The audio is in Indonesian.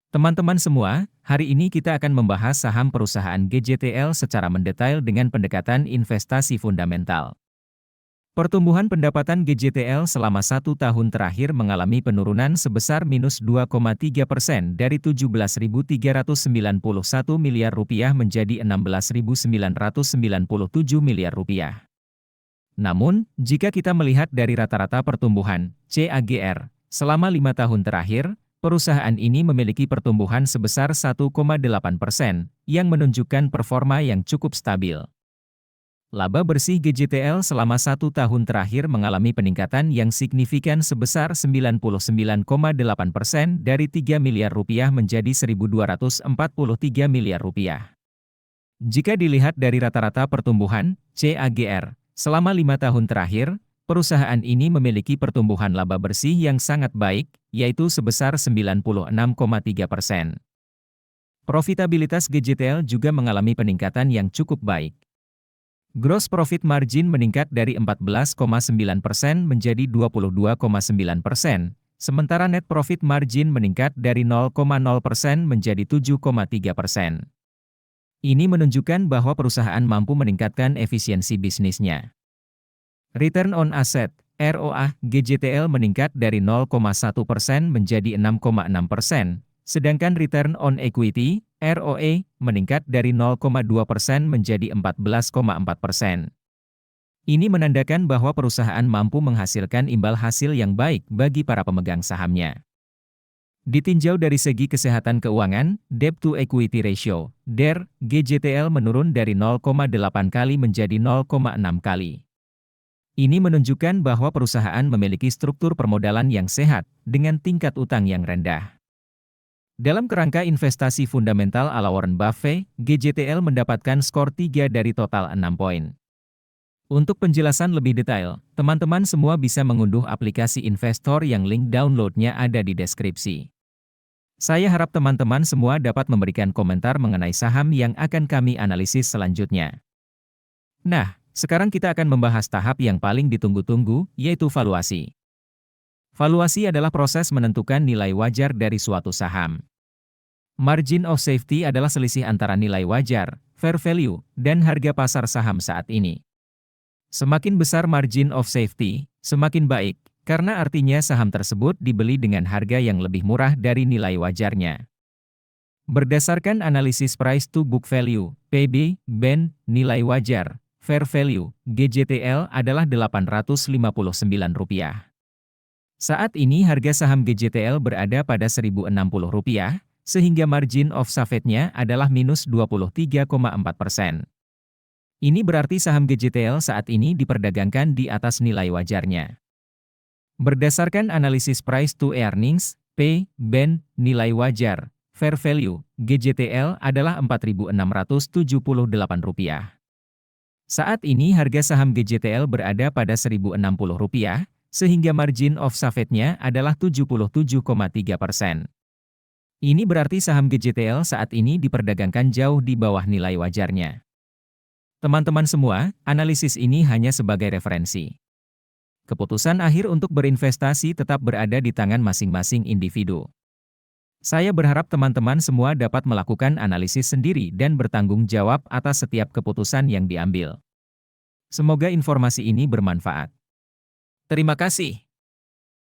Teman-teman semua, hari ini kita akan membahas saham perusahaan GJTL secara mendetail dengan pendekatan investasi fundamental. Pertumbuhan pendapatan GJTL selama 1 tahun terakhir mengalami penurunan sebesar minus 2,3% dari 17.391 miliar rupiah menjadi 16.997 miliar rupiah. Namun, jika kita melihat dari rata-rata pertumbuhan CAGR selama 5 tahun terakhir, perusahaan ini memiliki pertumbuhan sebesar 1,8%, yang menunjukkan performa yang cukup stabil. Laba bersih GJTL selama 1 tahun terakhir mengalami peningkatan yang signifikan sebesar 99,8% dari 3 miliar rupiah menjadi 1.243 miliar rupiah. Jika dilihat dari rata-rata pertumbuhan CAGR selama 5 tahun terakhir, perusahaan ini memiliki pertumbuhan laba bersih yang sangat baik, yaitu sebesar 96,3%. Profitabilitas GJTL juga mengalami peningkatan yang cukup baik. Gross profit margin meningkat dari 14,9% menjadi 22,9%, sementara net profit margin meningkat dari 0,0% menjadi 7,3%. Ini menunjukkan bahwa perusahaan mampu meningkatkan efisiensi bisnisnya. Return on Asset (ROA) GJTL meningkat dari 0,1% menjadi 6,6%, sedangkan Return on Equity (ROE) meningkat dari 0,2% menjadi 14,4%. Ini menandakan bahwa perusahaan mampu menghasilkan imbal hasil yang baik bagi para pemegang sahamnya. Ditinjau dari segi kesehatan keuangan, Debt to Equity Ratio (DER) GJTL menurun dari 0,8 kali menjadi 0,6 kali. Ini menunjukkan bahwa perusahaan memiliki struktur permodalan yang sehat, dengan tingkat utang yang rendah. Dalam kerangka investasi fundamental ala Warren Buffett, GJTL mendapatkan skor 3 dari total 6 poin. Untuk penjelasan lebih detail, teman-teman semua bisa mengunduh aplikasi investor yang link downloadnya ada di deskripsi. Saya harap teman-teman semua dapat memberikan komentar mengenai saham yang akan kami analisis selanjutnya. Nah, sekarang kita akan membahas tahap yang paling ditunggu-tunggu, yaitu valuasi. Valuasi adalah proses menentukan nilai wajar dari suatu saham. Margin of safety adalah selisih antara nilai wajar, fair value, dan harga pasar saham saat ini. Semakin besar margin of safety, semakin baik, karena artinya saham tersebut dibeli dengan harga yang lebih murah dari nilai wajarnya. Berdasarkan analisis price to book value, PB, band, nilai wajar, fair value, GJTL adalah Rp859. Saat ini harga saham GJTL berada pada Rp1.060, sehingga margin of safety-nya adalah minus 23,4%. Ini berarti saham GJTL saat ini diperdagangkan di atas nilai wajarnya. Berdasarkan analisis price to earnings, P, band, nilai wajar, fair value, GJTL adalah Rp4.678. Saat ini harga saham GJTL berada pada Rp1.060, sehingga margin of safety-nya adalah 77,3%. Ini berarti saham GJTL saat ini diperdagangkan jauh di bawah nilai wajarnya. Teman-teman semua, analisis ini hanya sebagai referensi. Keputusan akhir untuk berinvestasi tetap berada di tangan masing-masing individu. Saya berharap teman-teman semua dapat melakukan analisis sendiri dan bertanggung jawab atas setiap keputusan yang diambil. Semoga informasi ini bermanfaat. Terima kasih.